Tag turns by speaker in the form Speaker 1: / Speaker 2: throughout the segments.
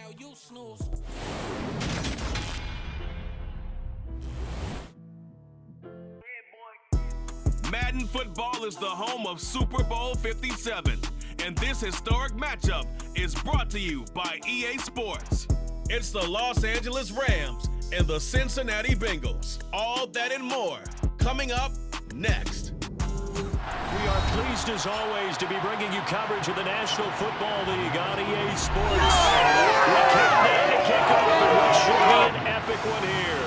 Speaker 1: Now you snooze.
Speaker 2: Madden football is the home of Super Bowl 57, and this historic matchup is brought to you by EA Sports. It's the Los Angeles Rams and the Cincinnati Bengals. All that and more coming up next.
Speaker 3: We are pleased, as always, to be bringing you coverage of the National Football League on EA Sports. We countdown to kickoff, and what should be an epic one here,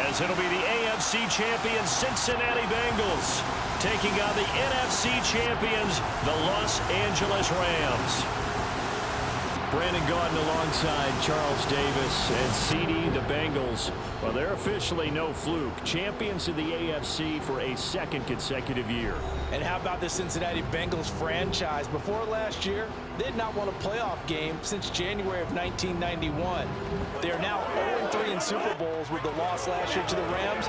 Speaker 3: as it'll be the AFC champions Cincinnati Bengals taking on the NFC champions, the Los Angeles Rams. Brandon Gaudin alongside Charles Davis and CD, the Bengals. Well, they're officially no fluke. Champions of the AFC for a second consecutive year.
Speaker 4: And how about the Cincinnati Bengals franchise? Before last year, they did not won a playoff game since January of 1991. They are now 0-3 in Super Bowls with the loss last year to the Rams.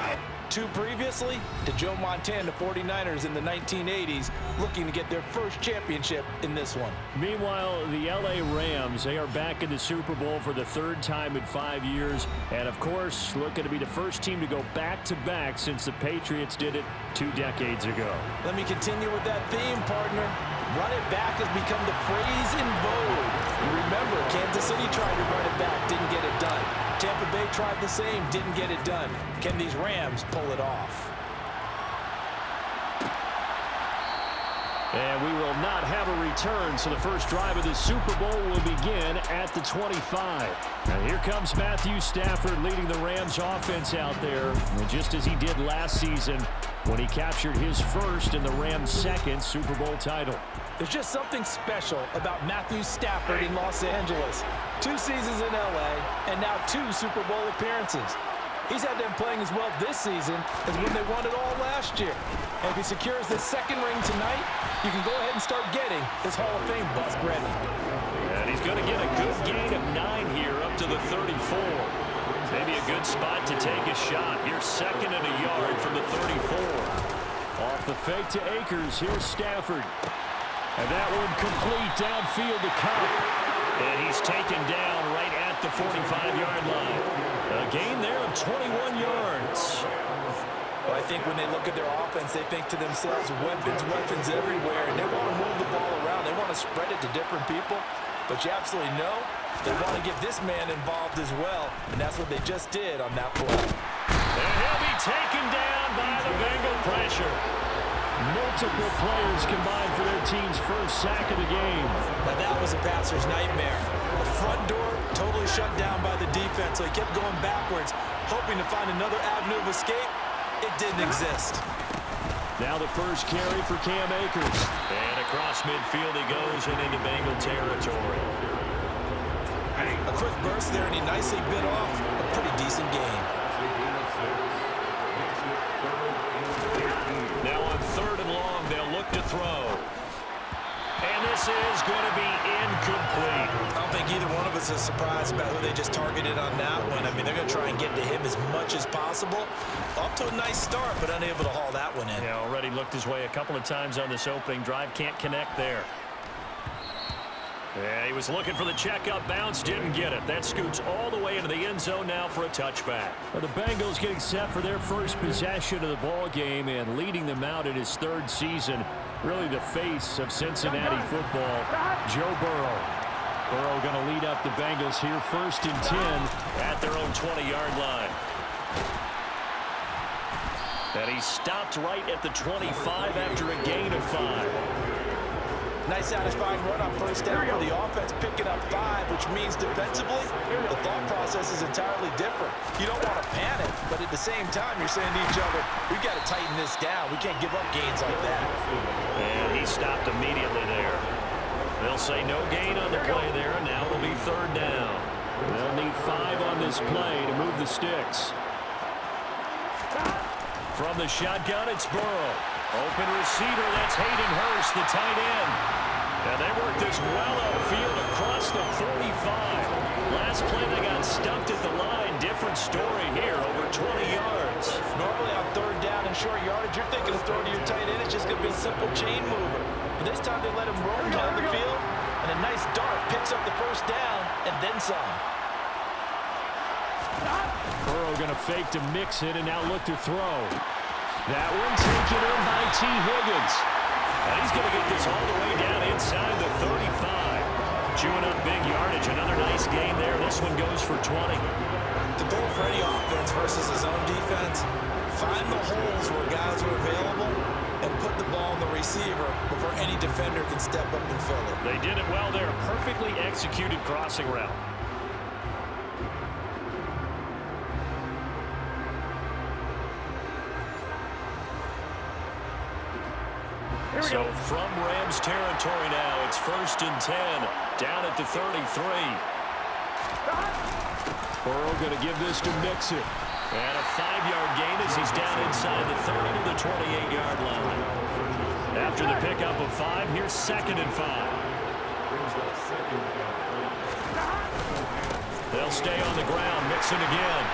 Speaker 4: 2 previously to Joe Montana, 49ers in the 1980s, looking to get their first championship in this one.
Speaker 3: Meanwhile, the LA Rams, they are back in the Super Bowl for the 3rd time in 5 years. And, of course, looking to be the first team to go back-to-back since the Patriots did it 2 decades ago.
Speaker 4: Let me continue with that theme, partner. Run it back has become the phrase in vogue. You remember, Kansas City tried to run it back, didn't get it done. Tampa Bay tried the same, didn't get it done. Can these Rams pull it off?
Speaker 3: And we will not have a return, so the first drive of the Super Bowl will begin at the 25. And here comes Matthew Stafford leading the Rams offense out there, and just as he did last season when he captured his first and the Rams' second Super Bowl title.
Speaker 4: There's just something special about Matthew Stafford in Los Angeles. 2 seasons in LA, and now 2 Super Bowl appearances. He's had them playing as well this season as when they won it all last year. And if he secures this 2nd ring tonight, you can go ahead and start getting his Hall of Fame bust ready.
Speaker 3: And he's going to get a good gain of 9 here up to the 34. Maybe a good spot to take a shot. Here's 2nd and a yard from the 34. Off the fake to Akers, here's Stafford. And that one complete downfield to Cobb. And he's taken down right at the 45-yard line. A gain there of 21 yards.
Speaker 4: Well, I think when they look at their offense, they think to themselves, weapons everywhere, and they want to move the ball around. They want to spread it to different people. But you absolutely know they want to get this man involved as well, and that's what they just did on that play.
Speaker 3: And he'll be taken down by the Bengal pressure. Multiple players combined for their team's first sack of the game.
Speaker 4: Now that was a passer's nightmare. The front door totally shut down by the defense, so he kept going backwards, hoping to find another avenue of escape. It didn't exist.
Speaker 3: Now the first carry for Cam Akers. And across midfield he goes and into Bengal territory.
Speaker 4: A quick burst there, and he nicely bit off a pretty decent game.
Speaker 3: Now on 3rd and long, they'll look to throw. And this is going to be incomplete.
Speaker 4: I don't think either one of us is surprised about who they just targeted on that one. I mean, they're going to try and get to him as much as possible. Off to a nice start, but unable to haul that one in.
Speaker 3: Yeah, already looked his way a couple of times on this opening drive. Can't connect there. Yeah, he was looking for the checkup bounce, didn't get it. That scoots all the way into the end zone now for a touchback. Well, the Bengals getting set for their first possession of the ball game and leading them out in his 3rd season. Really the face of Cincinnati football, Joe Burrow. Burrow going to lead up the Bengals here 1st and 10 at their own 20-yard line. And he stopped right at the 25 after a gain of 5.
Speaker 4: Nice satisfying run on 1st down for the offense, picking up 5, which means defensively, the thought process is entirely different. You don't want to panic, but at the same time, you're saying to each other, we've got to tighten this down. We can't give up gains like that.
Speaker 3: And he stopped immediately there. They'll say no gain on the play there, and now it'll be 3rd down. They'll need 5 on this play to move the sticks. From the shotgun, it's Burrow. Open receiver, that's Hayden Hurst, the tight end. And they worked this well upfield across the 45. Last play they got stumped at the line. Different story here, over 20 yards.
Speaker 4: Normally on 3rd down and short yardage, you're thinking of throwing to your tight end. It's just going to be a simple chain mover. But this time they let him roam down the field, and a nice dart picks up the 1st down. and then some.
Speaker 3: Burrow going to fake to mix it and now look to throw. That one taken in by T. Higgins. And he's going to get this all the way down inside the 35. Chewing up big yardage. Another nice gain there. This one goes for 20.
Speaker 4: The goal for any offense versus his own defense, find the holes where guys are available and put the ball on the receiver before any defender can step up and fill it.
Speaker 3: They did it well there. Perfectly executed crossing route. So from Rams territory now, it's 1st and 10, down at the 33. Burrow going to give this to Mixon. And a 5-yard gain as he's down inside the 30 to the 28-yard line. After the pickup of 5, here's 2nd and 5. They'll stay on the ground. Mixon again.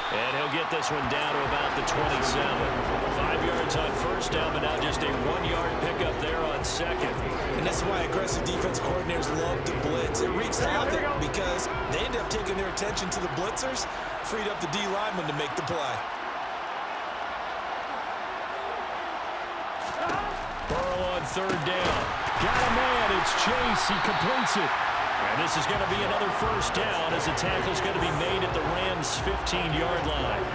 Speaker 3: And he'll get this one down to about the 27. 5 yards on 1st down, but now just a 1-yard pickup there on 2nd.
Speaker 4: And that's why aggressive defense coordinators love to blitz. It wreaks havoc because they end up taking their attention to the blitzers, freed up the D lineman to make the play.
Speaker 3: Burrow on 3rd down. Got a man. It's Chase. He completes it. And this is going to be another 1st down as the tackle's going to be made at the Rams' 15-yard line.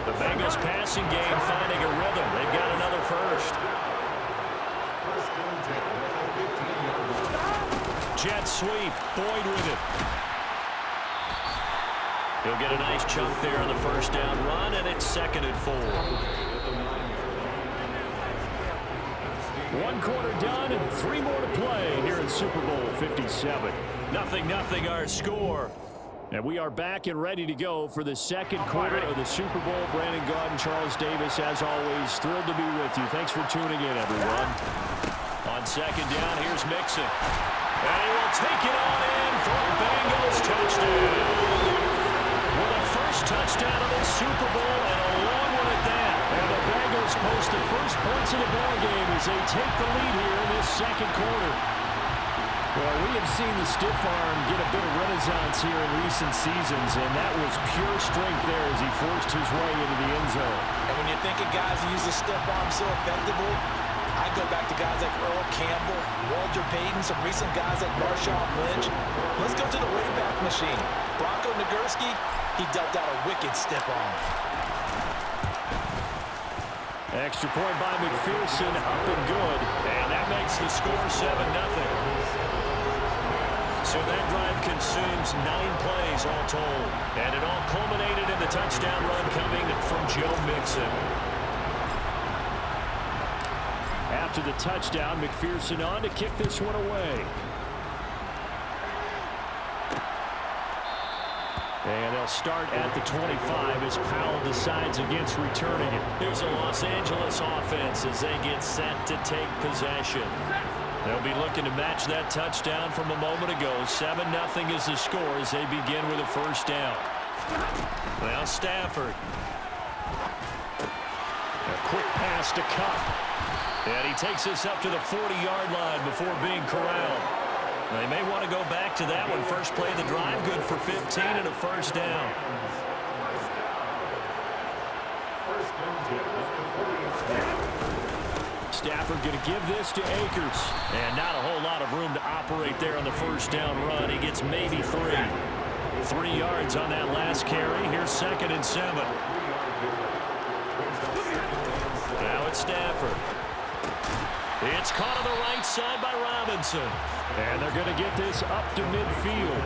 Speaker 3: The Bengals passing game finding a rhythm. They've got another 1st. Jet sweep. Boyd with it. He'll get a nice chunk there on the 1st down run, and it's 2nd and 4. 1 quarter done and 3 more to play here in Super Bowl 57. 0-0 our score. And we are back and ready to go for the 2nd quarter of the Super Bowl. Brandon Gaudin, Charles Davis, as always, thrilled to be with you. Thanks for tuning in, everyone. On 2nd down, here's Mixon. And he will take it on in for a Bengals touchdown. With a 1st touchdown of the Super Bowl and a long one at that. And the Bengals post the first points of the ball game as they take the lead here in this 2nd quarter. Well, we have seen the stiff arm get a bit of renaissance here in recent seasons, and that was pure strength there as he forced his way into the end zone.
Speaker 4: And when you think of guys who use the stiff arm so effectively, I go back to guys like Earl Campbell, Walter Payton, some recent guys like Marshawn Lynch. Let's go to the Wayback Machine. Bronco Nagurski, he dealt out a wicked stiff arm.
Speaker 3: Extra point by McPherson, up and good. And that makes the score 7-0. So that drive consumes 9 plays all told. And it all culminated in the touchdown run coming from Joe Mixon. After the touchdown, McPherson on to kick this one away. And they'll start at the 25 as Powell decides against returning it. Here's a Los Angeles offense as they get set to take possession. They'll be looking to match that touchdown from a moment ago. 7-0 is the score as they begin with a 1st down. Now Stafford. A quick pass to Cup. And he takes this up to the 40-yard line before being corralled. They may want to go back to that one. First play of the drive, good for 15 and a 1st down. Stafford going to give this to Akers. And not a whole lot of room to operate there on the 1st down run. He gets maybe 3. 3 yards on that last carry. Here's 2nd and 7. Now it's Stafford. It's caught on the right side by Robinson. And they're going to get this up to midfield.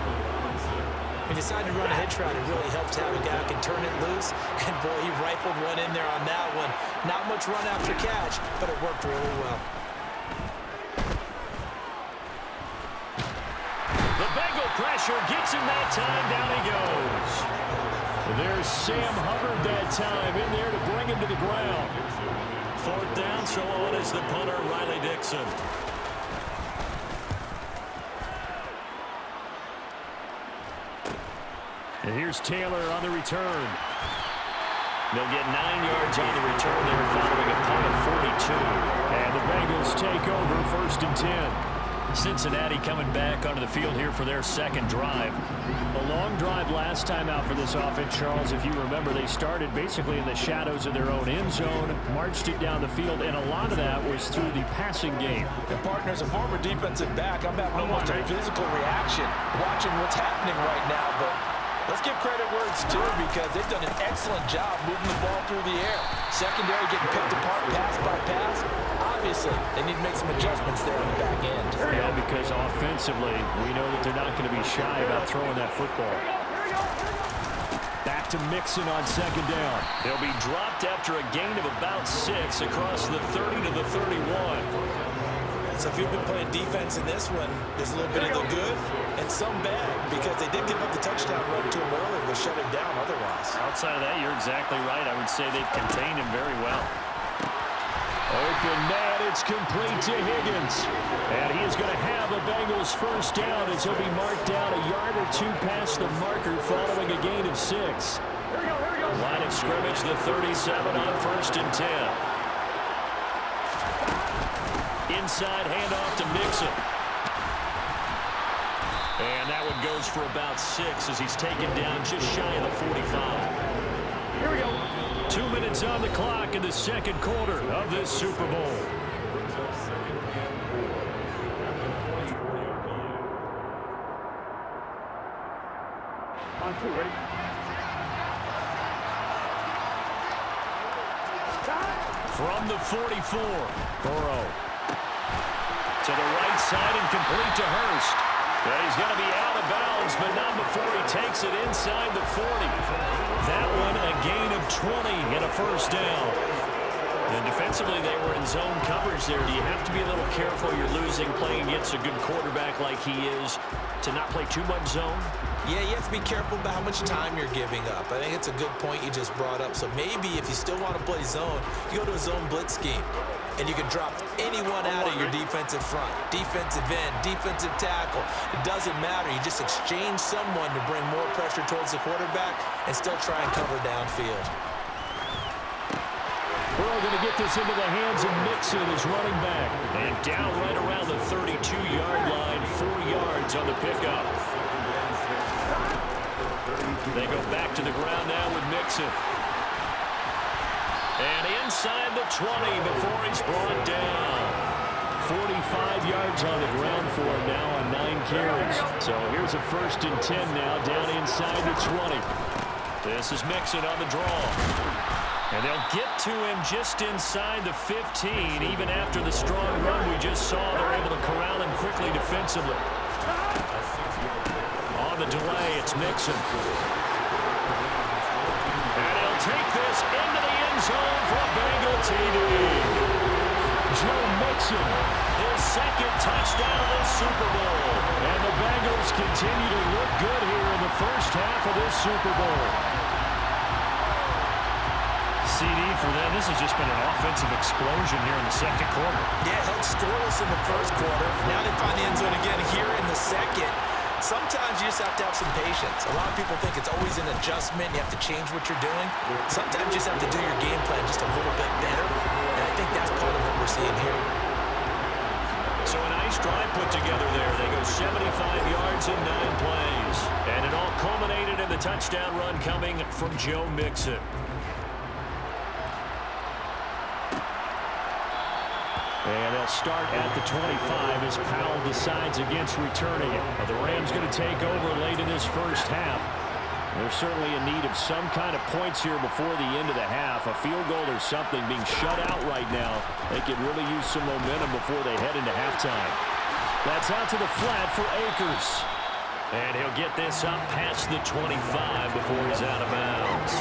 Speaker 4: He decided to run a hitch route. It really helps to have a guy who can turn it loose. And, boy, he rifled one in there on that one. Not much run after catch, but it worked really well.
Speaker 3: The Bengal pressure gets him that time. Down he goes. There's Sam Hubbard that time in there to bring him to the ground. 4th down, so on is the punter, Riley Dixon. And here's Taylor on the return. They'll get 9 yards on the return there following a punt of 42. And the Bengals take over 1st and 10. Cincinnati coming back onto the field here for their second drive. A long drive last time out for this offense, Charles. If you remember, they started basically in the shadows of their own end zone, marched it down the field, and a lot of that was through the passing game.
Speaker 4: The partner, as a former defensive back, I'm having almost a physical reaction watching what's happening right now, but let's give credit where it's due because they've done an excellent job moving the ball through the air. Secondary getting picked apart pass by pass. Obviously, they need to make some adjustments there on the back end.
Speaker 3: Yeah, because offensively, we know that they're not going to be shy about throwing that football. Back to Mixon on second down. They'll be dropped after a gain of about 6 across the 30 to the 31.
Speaker 4: So if you've been playing defense in this one, there's a little bit of the good and some bad because they did give up the touchdown run to him earlier to shut him down otherwise.
Speaker 3: Outside of that, you're exactly right. I would say they've contained him very well. Open man, it's complete to Higgins. And he is going to have a Bengals first down as he'll be marked down a yard or two past the marker following a gain of 6. Line of scrimmage, the 37 on 1st and 10. Inside handoff to Mixon. And that one goes for about 6 as he's taken down just shy of the 45. Here we go. 2 minutes on the clock in the second quarter of this Super Bowl.
Speaker 1: On 2, ready?
Speaker 3: From the 44, Burrow. To the right side and complete to Hurst. But he's going to be out of bounds, but not before he takes it inside the 40. That one a gain of 20 and a first down. And defensively, they were in zone coverage there. Do you have to be a little careful? You're losing, playing against a good quarterback like he is, to not play too much zone?
Speaker 4: Yeah, you have to be careful about how much time you're giving up. I think it's a good point you just brought up. So maybe if you still want to play zone, you go to a zone blitz scheme. And you can drop anyone out of your defensive front. Defensive end, defensive tackle. It doesn't matter. You just exchange someone to bring more pressure towards the quarterback and still try and cover downfield.
Speaker 3: Burrow going to get this into the hands of Mixon as running back. And down right around the 32-yard line, 4 yards on the pickup. They go back to the ground now with Mixon. And inside the 20 before he's brought down. 45 yards on the ground for him now on 9 carries. So here's a 1st and 10 now down inside the 20. This is Mixon on the draw. And they'll get to him just inside the 15. Even after the strong run we just saw, they're able to corral him quickly defensively. On the delay, it's Mixon. And he'll take this into the end zone for a Bengal TD. Joe Mixon, his second touchdown of the Super Bowl. And the Bengals continue to look good here in the first half of this Super Bowl. CD for them. This has just been an offensive explosion here in the second quarter.
Speaker 4: Yeah, held scoreless in the first quarter. Now they find the end zone again here in the second. Sometimes you just have to have some patience. A lot of people think it's always an adjustment. You have to change what you're doing. Sometimes you just have to do your game plan just a little bit better. And I think that's part of what we're seeing here.
Speaker 3: So a nice drive put together there. They go 75 yards in 9 plays. And it all culminated in the touchdown run coming from Joe Mixon. And they'll start at the 25 as Powell decides against returning it. The Rams going to take over late in this first half. They're certainly in need of some kind of points here before the end of the half. A field goal or something being shut out right now. They could really use some momentum before they head into halftime. That's out to the flat for Akers. And he'll get this up past the 25 before he's out of bounds.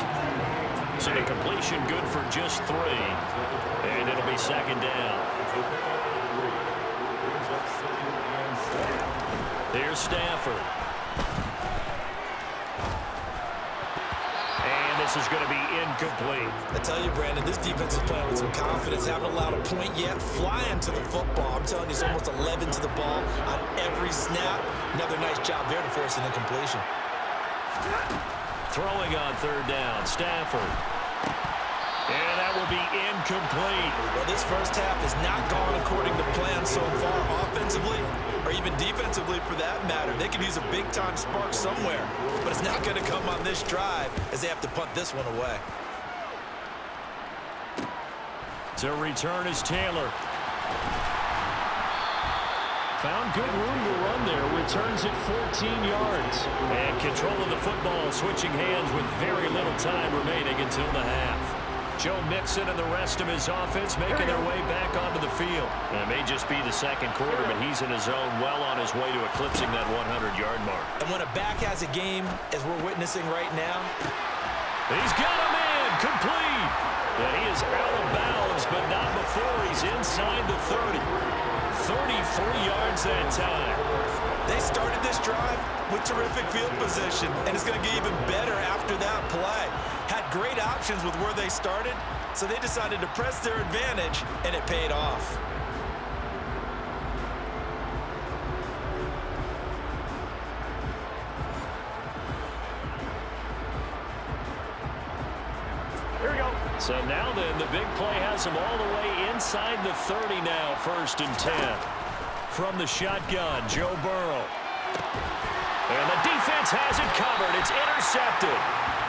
Speaker 3: So the completion good for just 3. And it'll be second down. Here's Stafford. And this is going to be incomplete.
Speaker 4: I tell you, Brandon, this defense is playing with some confidence. Haven't allowed a point yet. Flying to the football. I'm telling you, it's almost 11 to the ball on every snap. Another nice job there to force an incompletion.
Speaker 3: Throwing on 3rd down, Stafford. And that will be incomplete.
Speaker 4: Well, this first half has not gone according to plan so far offensively or even defensively for that matter. They could use a big-time spark somewhere, but it's not going to come on this drive as they have to punt this one away.
Speaker 3: To return is Taylor. Found good room to run there. Returns it 14 yards. And control of the football, switching hands with very little time remaining until the half. Joe Mixon and the rest of his offense making their way back onto the field. And it may just be the second quarter, but he's in his zone, well on his way to eclipsing that 100-yard mark.
Speaker 4: And when a back has a game, as we're witnessing right now,
Speaker 3: he's got a man complete. And he is out of bounds, but not before he's inside the 30. 33 yards that time.
Speaker 4: They started this drive with terrific field position, and it's going to get even better after that play. Had great options with where they started, so they decided to press their advantage, and it paid off.
Speaker 1: Here we go.
Speaker 3: So now then, the big play has him all the way inside the 30 now, 1st and 10. From the shotgun, Joe Burrow. And the defense has it covered. It's intercepted.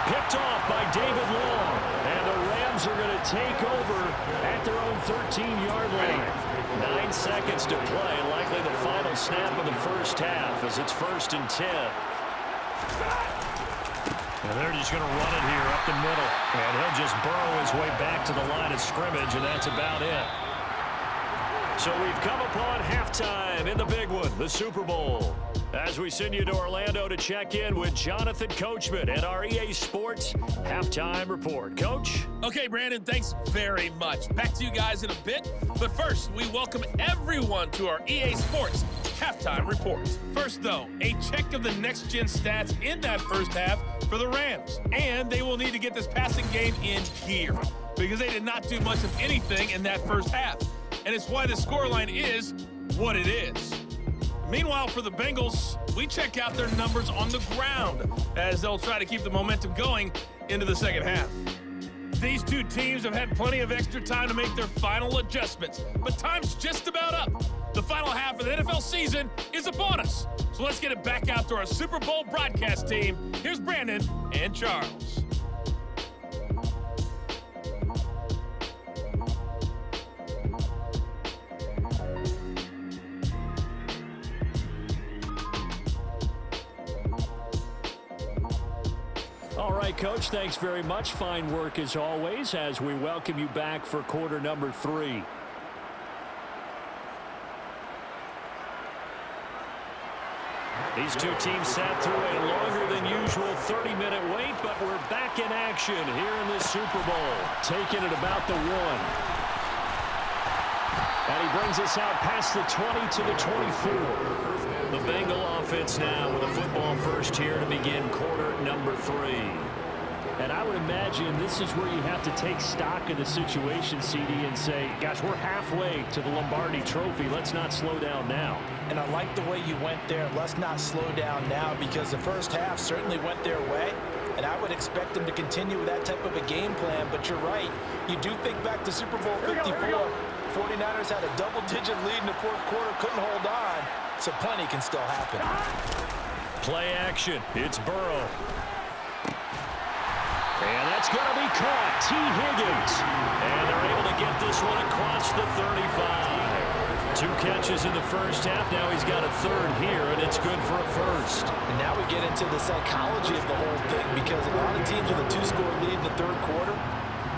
Speaker 3: Picked off by David Long. And the Rams are going to take over at their own 13-yard line. 9 seconds to play. Likely the final snap of the first half as it's 1st and 10. And they're just going to run it here up the middle. And he'll just burrow his way back to the line of scrimmage, and that's about it. So we've come upon halftime in the big one, the Super Bowl. As we send you to Orlando to check in with Jonathan Coachman at our EA Sports Halftime Report. Coach?
Speaker 5: Okay, Brandon, thanks very much. Back to you guys in a bit. But first, we welcome everyone to our EA Sports Halftime Report. First, though, a check of the next-gen stats in that first half for the Rams. And they will need to get this passing game in gear because they did not do much of anything in that first half. And it's why the scoreline is what it is. Meanwhile, for the Bengals, we check out their numbers on the ground as they'll try to keep the momentum going into the second half. These two teams have had plenty of extra time to make their final adjustments, but time's just about up. The final half of the NFL season is upon us. So let's get it back out to our Super Bowl broadcast team. Here's Brandon and Charles.
Speaker 3: All right, Coach, thanks very much. Fine work as always as we welcome you back for quarter number 3. These two teams sat through a longer than usual 30-minute wait, but we're back in action here in the Super Bowl. Taking it about the 1. And he brings us out past the 20 to the 24. The Bengal offense now with a football first here to begin quarter number 3. And I would imagine this is where you have to take stock of the situation, CD, and say, gosh, we're halfway to the Lombardi Trophy. Let's not slow down now.
Speaker 4: And I like the way you went there. Let's not slow down now because the first half certainly went their way. And I would expect them to continue with that type of a game plan. But you're right. You do think back to Super Bowl 54. 49ers had a double-digit lead in the fourth quarter, couldn't hold on. So plenty can still happen.
Speaker 3: Play action. It's Burrow. And that's going to be caught. T. Higgins. And they're able to get this one across the 35. 2 catches in the first half. Now he's got a third here, and it's good for a first.
Speaker 4: And now we get into the psychology of the whole thing because a lot of teams with a 2-score lead in the third quarter,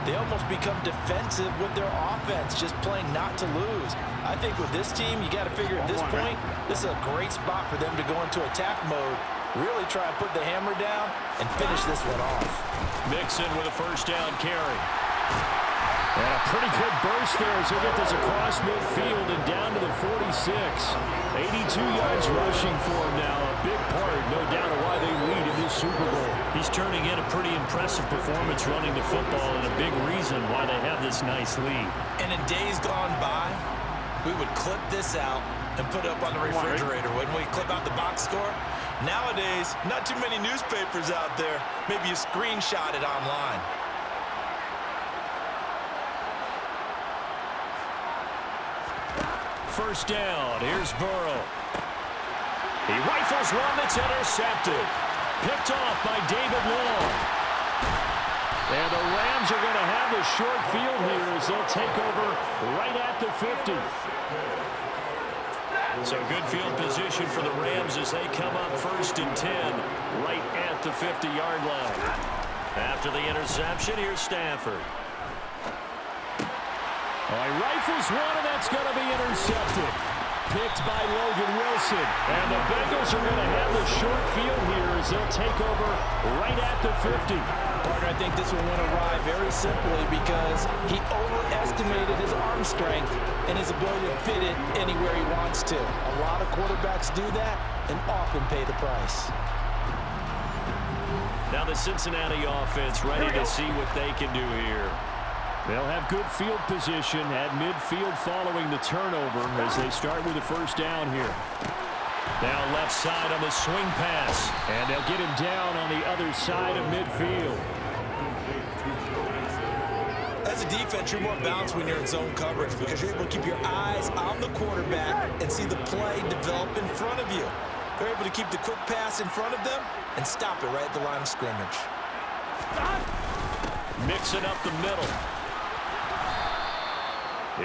Speaker 4: they almost become defensive with their offense, just playing not to lose. I think with this team, you got to figure at this point, this is a great spot for them to go into attack mode, really try and put the hammer down and finish this one off.
Speaker 3: Mixon with a first down carry. And a pretty good burst there as he'll get this across midfield and down to the 46. 82 yards rushing for him now. A big part, no doubt, of why they lead in this Super Bowl. He's turning in a pretty impressive performance running the football and a big reason why they have this nice lead.
Speaker 4: And in days gone by, we would clip this out and put it up on the refrigerator, wouldn't we? Clip out the box score. Nowadays, not too many newspapers out there. Maybe you screenshot it online.
Speaker 3: first down. Here's Burrow. He rifles one that's intercepted. Picked off by David Long. And the Rams are going to have the short field here as they'll take over right at the 50. So good field position for the Rams as they come up 1st and 10 right at the 50-yard line. After the interception, here's Stafford. He rifles one, and that's going to be intercepted. Picked by Logan Wilson. And the Bengals are going to have the short field here as they'll take over right at the 50.
Speaker 4: Partner, I think this one went awry very simply because he overestimated his arm strength and his ability to fit it anywhere he wants to. A lot of quarterbacks do that and often pay the price.
Speaker 3: Now the Cincinnati offense ready to see what they can do here. They'll have good field position at midfield following the turnover as they start with the first down here. Now left side on the swing pass, and they'll get him down on the other side of midfield.
Speaker 4: As a defense, you're more balanced when you're in zone coverage because you're able to keep your eyes on the quarterback and see the play develop in front of you. They're able to keep the quick pass in front of them and stop it right at the line of scrimmage.
Speaker 3: Mixing up the middle.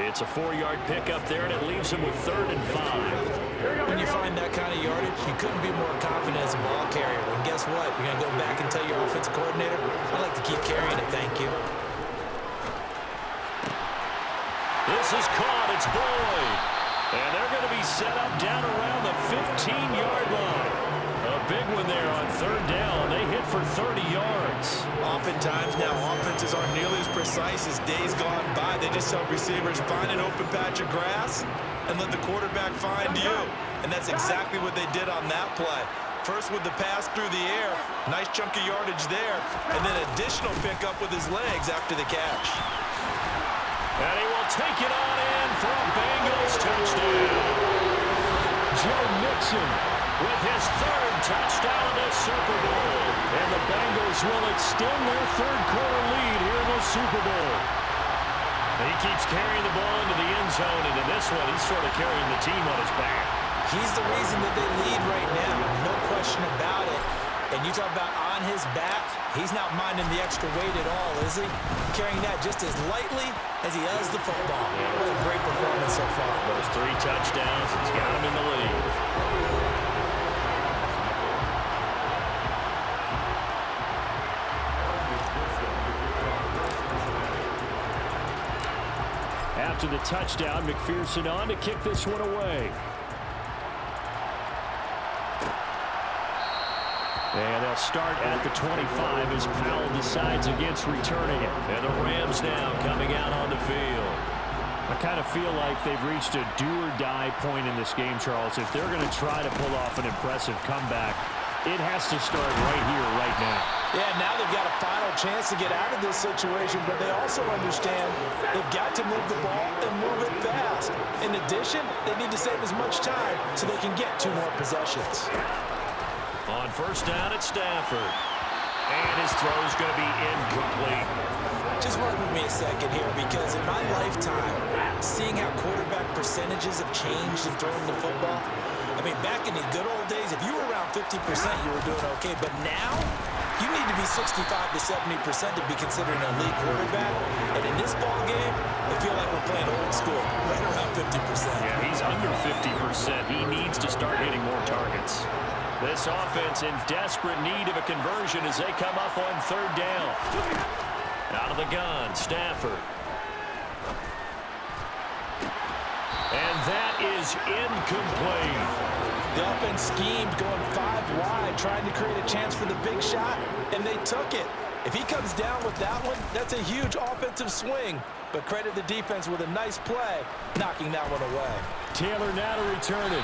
Speaker 3: It's a 4-yard pickup there, and it leaves him with 3rd and 5.
Speaker 4: When you find that kind of yardage, you couldn't be more confident as a ball carrier. And guess what? You're going to go back and tell your offensive coordinator, I'd like to keep carrying it, thank you.
Speaker 3: This is caught. It's Boyd. And they're going to be set up down around the 15-yard line. A big one there on 3rd down. They hit for 30 yards.
Speaker 4: Oftentimes now offenses aren't nearly as precise as days gone by. They just help receivers find an open patch of grass and let the quarterback find you. And that's exactly what they did on that play. First with the pass through the air, nice chunk of yardage there, and then additional pickup with his legs after the catch.
Speaker 3: And he will take it on in for a Bengals touchdown. Joe Mixon with his 3rd touchdown in the Super Bowl. And the Bengals will extend their 3rd quarter lead here in the Super Bowl. He keeps carrying the ball into the end zone, and in this one, he's sort of carrying the team on his back.
Speaker 4: He's the reason that they lead right now, no question about it. And you talk about on his back, he's not minding the extra weight at all, is he? Carrying that just as lightly as he does the football. What a great performance so far.
Speaker 3: Those 3 touchdowns, he's got him in the lead. After the touchdown, McPherson on to kick this one away. And they'll start at the 25 as Powell decides against returning it. And the Rams now coming out on the field. I kind of feel like they've reached a do-or-die point in this game, Charles. If they're going to try to pull off an impressive comeback, it has to start right here, right now.
Speaker 4: Yeah, now they've got a final chance to get out of this situation, but they also understand they've got to move the ball and move it fast. In addition, they need to save as much time so they can get 2 more possessions.
Speaker 3: On first down, it's Stafford. And his throw is going to be incomplete.
Speaker 4: Just work with me a second here, because in my lifetime, seeing how quarterback percentages have changed in throwing the football, I mean, back in the good old days, if you were around 50%, you were doing okay. But now, you need to be 65 to 70% to be considered an elite quarterback. And in this ball game, I feel like we're playing old school, right around 50%.
Speaker 3: Yeah, he's under 50%. He needs to start hitting more targets. This offense in desperate need of a conversion as they come up on 3rd down. Out of the gun, Stafford. And that is incomplete.
Speaker 4: The offense schemed going 5 wide, trying to create a chance for the big shot, and they took it. If he comes down with that one, that's a huge offensive swing. But credit the defense with a nice play, knocking that one away.
Speaker 3: Taylor now to return it.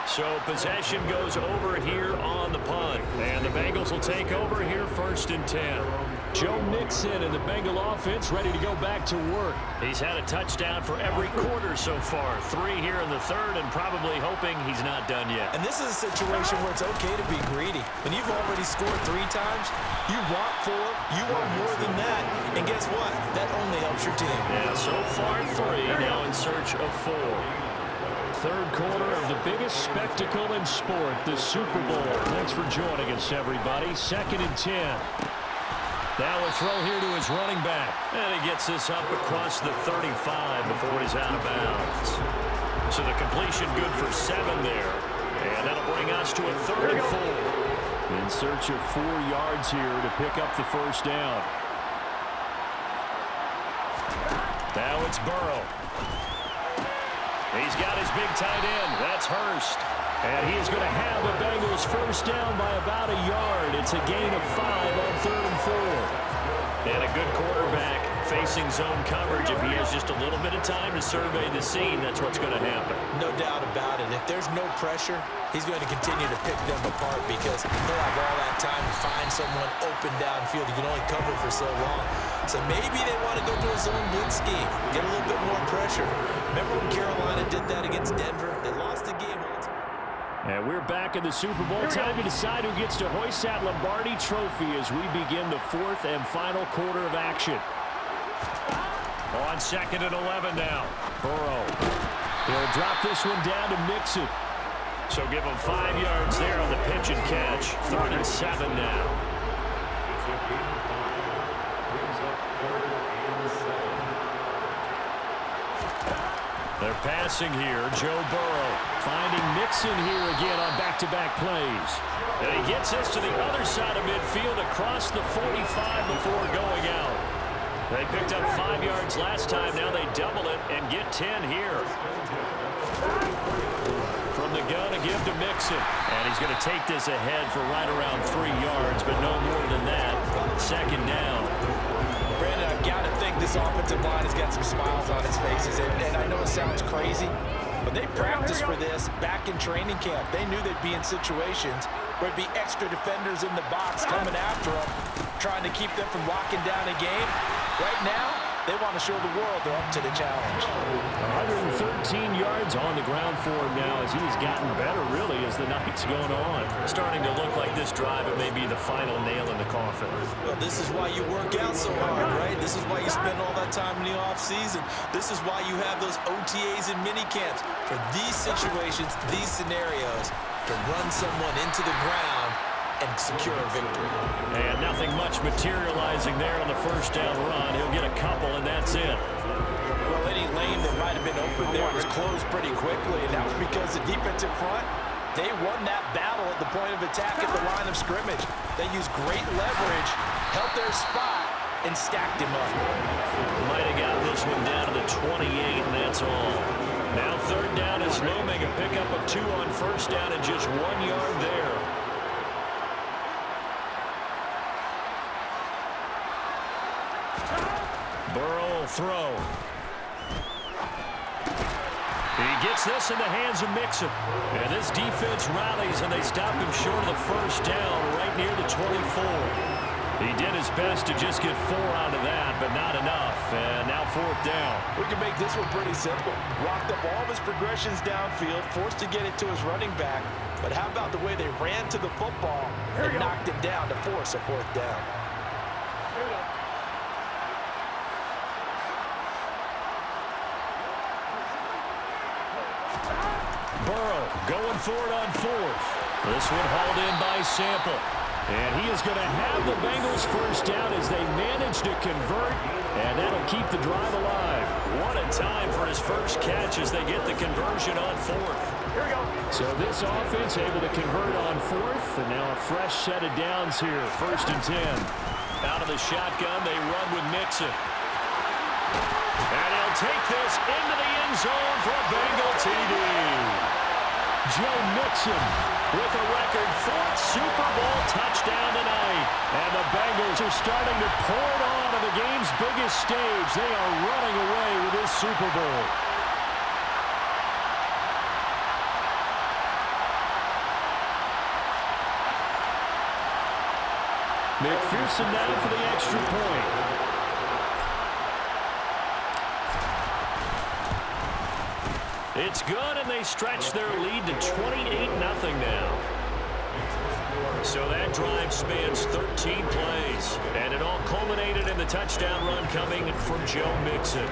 Speaker 3: So possession goes over here on the punt. And the Bengals will take over here 1st and 10. Joe Mixon and the Bengal offense ready to go back to work. He's had a touchdown for every quarter so far. 3 here in the 3rd, and probably hoping he's not done yet.
Speaker 4: And this is a situation where it's okay to be greedy. When you've already scored 3 times, you want 4, you want more than that. And guess what? That only helps your team.
Speaker 3: Yeah, so far 3, now in search of 4. Third quarter of the biggest spectacle in sport, the Super Bowl. Thanks for joining us, everybody. 2nd and 10. Now a throw here to his running back. And he gets this up across the 35 before he's out of bounds. So the completion good for 7 there. And that'll bring us to a 3rd and 4. In search of 4 yards here to pick up the first down. Now it's Burrow. He's got his big tight end. That's Hurst. And he is going to have the Bengals first down by about a yard. It's a gain of 5 on 3rd and 4. And a good quarterback facing zone coverage. If he has just a little bit of time to survey the scene, that's what's going to happen.
Speaker 4: No doubt about it. If there's no pressure, he's going to continue to pick them apart because he'll have all that time to find someone open downfield. He can only cover for so long. So maybe they want to go to a zone blitz scheme, get a little bit more pressure. Remember when Carolina did that against Denver? They lost the game.
Speaker 3: And we're back in the Super Bowl. Time to decide who gets to hoist that Lombardi trophy as we begin the 4th and final quarter of action. On 2nd and 11 now. Burrow. He'll drop this one down to Mixon. So give him 5 yards there on the pitch and catch. 3rd and 7 now. They're passing here. Joe Burrow finding Mixon here again on back-to-back plays. And he gets this to the other side of midfield across the 45 before going out. They picked up 5 yards last time. Now they double it and get 10 here. From the gun, a give to Mixon. And he's going to take this ahead for right around 3 yards, but no more than that. 2nd down.
Speaker 4: Brandon, I've got to think this offensive line has got some smiles on its faces. And I know it sounds crazy, but they practiced for this back in training camp. They knew they'd be in situations where it'd be extra defenders in the box coming after them, trying to keep them from locking down a game. Right now, they want to show the world they're up to the challenge.
Speaker 3: 113 yards on the ground for him now as he's gotten better, really, as the night's going on. Starting to look like this drive, it may be the final nail in the coffin.
Speaker 4: Well, this is why you work out so hard, right? This is why you spend all that time in the offseason. This is why you have those OTAs and mini camps. For these situations, these scenarios, to run someone into the ground and secure a victory.
Speaker 3: And nothing much materializing there on the first down run. He'll get a couple, and that's it.
Speaker 4: Well, any lane that might have been open there was closed pretty quickly, and that was because the defensive front, they won that battle at the point of attack at the line of scrimmage. They used great leverage, held their spot, and stacked him up.
Speaker 3: Might have got this one down to the 28, and that's all. Now 3rd down is looming, a pickup of 2 on first down and just 1 yard there. Burrow will throw. He gets this in the hands of Mixon. And this defense rallies, and they stop him short of the first down right near the 24. He did his best to just get 4 out of that, but not enough. And now 4th down.
Speaker 4: We can make this one pretty simple. Rocked up all of his progressions downfield, forced to get it to his running back. But how about the way they ran to the football and knocked him down to force a 4th down?
Speaker 3: Burrow going for it on 4th. This one hauled in by Sample. And he is going to have the Bengals first down as they manage to convert, and that'll keep the drive alive. What a time for his first catch as they get the conversion on 4th.
Speaker 1: Here we go.
Speaker 3: So this offense able to convert on 4th, and now a fresh set of downs here, 1st and 10. Out of the shotgun, they run with Mixon. And he'll take this into the end zone for a Bengal TD. Joe Mixon with a record 4th Super Bowl touchdown tonight. And the Bengals are starting to pour it on to the game's biggest stage. They are running away with this Super Bowl. McPherson now for the extra point. It's good, and they stretch their lead to 28-0 now. So that drive spans 13 plays, and it all culminated in the touchdown run coming from Joe Mixon.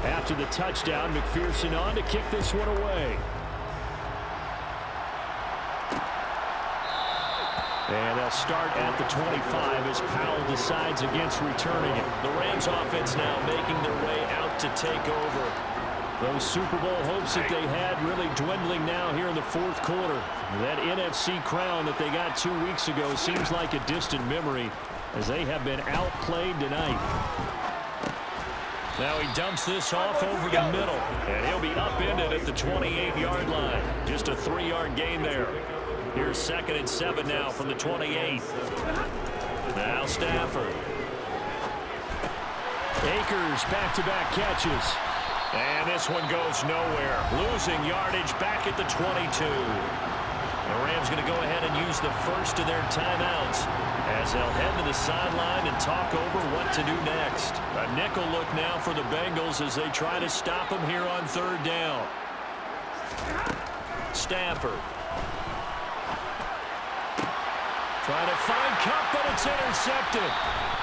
Speaker 3: After the touchdown, McPherson on to kick this one away. And they'll start at the 25 as Powell decides against returning it. The Rams offense now making their way out to take over. Those Super Bowl hopes that they had really dwindling now here in the fourth quarter. That NFC crown that they got 2 weeks ago seems like a distant memory as they have been outplayed tonight. Now he dumps this off over the middle, and he'll be upended at the 28-yard line. Just a 3-yard gain there. Here's 2nd and 7 now from the 28. Now Stafford. Akers back-to-back catches. And this one goes nowhere. Losing yardage back at the 22. The Rams going to go ahead and use the first of their timeouts as they'll head to the sideline and talk over what to do next. A nickel look now for the Bengals as they try to stop them here on 3rd down. Stafford. Trying to find Cup, but it's intercepted.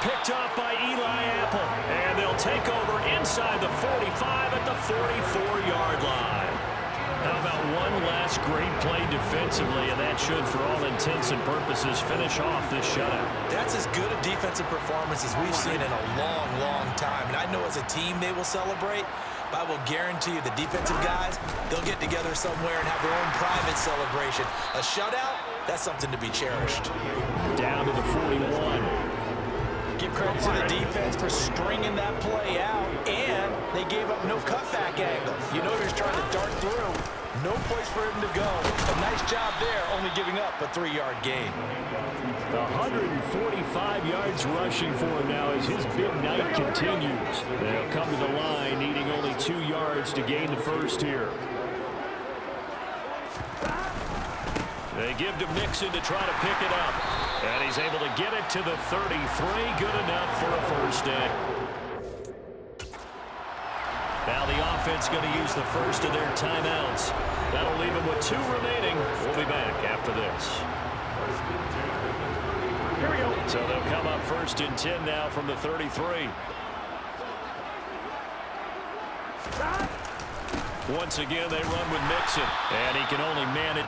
Speaker 3: Picked off by Eli Apple. And they'll take over inside the 45 at the 44-yard line. How about one last great play defensively, and that should, for all intents and purposes, finish off this shutout.
Speaker 4: That's as good a defensive performance as we've seen in a long, long time. And I know as a team they will celebrate, but I will guarantee you the defensive guys, they'll get together somewhere and have their own private celebration. A shutout, that's something to be cherished.
Speaker 3: Down to the 41.
Speaker 4: Give credit to the defense for stringing that play out, and they gave up no cutback angle. You know they're trying to dart through. No place for him to go. A nice job there, only giving up a 3-yard gain.
Speaker 3: 145 yards rushing for him now as his big night continues. They'll come to the line needing only 2 yards to gain the first here. They give to Mixon to try to pick it up. And he's able to get it to the 33. Good enough for a first down. Now the offense going to use the first of their timeouts. That'll leave them with 2 remaining. We'll be back after this.
Speaker 1: Here we go.
Speaker 3: So they'll come up 1st and 10 now from the 33. Once again, they run with Mixon. And he can only man it.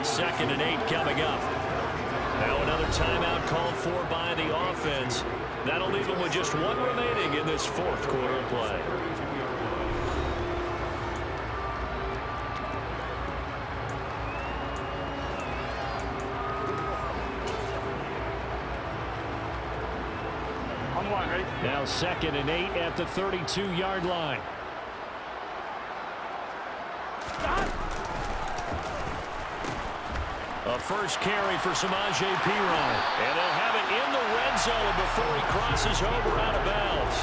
Speaker 3: 2nd and 8 coming up. Now another timeout called for by the offense. That'll leave them with just 1 remaining in this 4th quarter of play.
Speaker 1: On the line, ready?
Speaker 3: Now 2nd and 8 at the 32-yard line. A first carry for Samaje Perine. And they'll have it in the red zone before he crosses over out of bounds.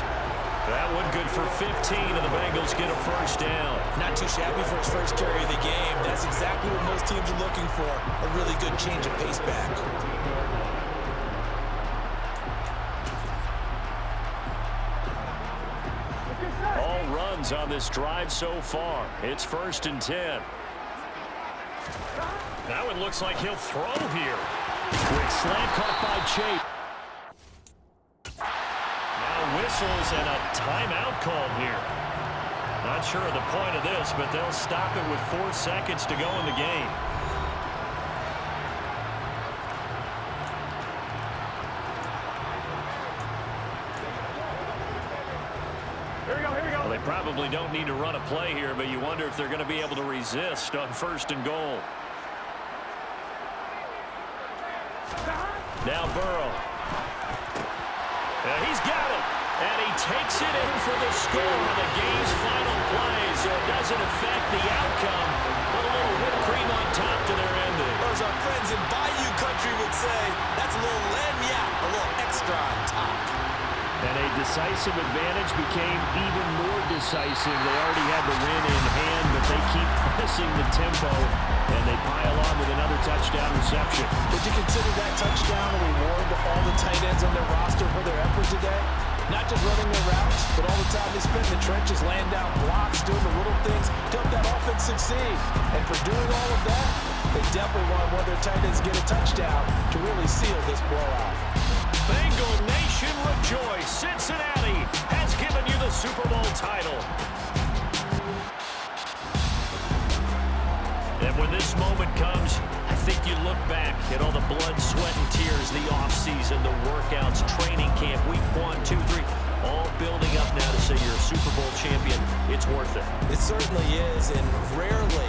Speaker 3: That one good for 15, and the Bengals get a first down.
Speaker 4: Not too shabby for his first carry of the game. That's exactly what most teams are looking for. A really good change of pace back.
Speaker 3: All runs on this drive so far. It's 1st and 10. Now it looks like he'll throw here. Quick slant caught by Chase. Now whistles and a timeout called here. Not sure of the point of this, but they'll stop it with 4 seconds to go in the game.
Speaker 1: Here we go, here we go.
Speaker 3: Well, they probably don't need to run a play here, but you wonder if they're going to be able to resist on 1st and goal. Now Burrow. And he's got it. And he takes it in for the score on the game's final play, so it doesn't affect the outcome, but a little whipped cream on top to their ending.
Speaker 4: Or as our friends in Bayou Country would say, that's a little lagniappe, a little extra on top.
Speaker 3: And a decisive advantage became even more decisive. They already had the win in hand, but they keep pressing the tempo, and they pile on with another touchdown reception.
Speaker 4: Would you consider that touchdown a reward to all the tight ends on their roster for their effort today? Not just running their routes, but all the time they spent in the trenches, laying down blocks, doing the little things to help that offense succeed. And for doing all of that, They definitely want one of their tight ends to get a touchdown to really seal this blowout.
Speaker 3: Bengal Nation rejoice. Cincinnati has given you the Super Bowl title. And when this moment comes, I think you look back at all the blood, sweat, and tears, the offseason, the workouts, training camp, week 1, 2, 3, all building up now to say you're a Super Bowl champion. It's worth it.
Speaker 4: It certainly is, and rarely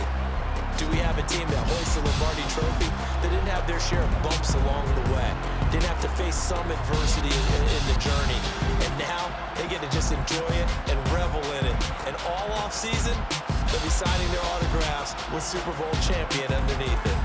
Speaker 4: do we have a team that hoists the Lombardi Trophy that didn't have their share of bumps along the way, didn't have to face some adversity in the journey, and now they get to just enjoy it and revel in it. And all off season, they'll be signing their autographs with Super Bowl champion underneath it.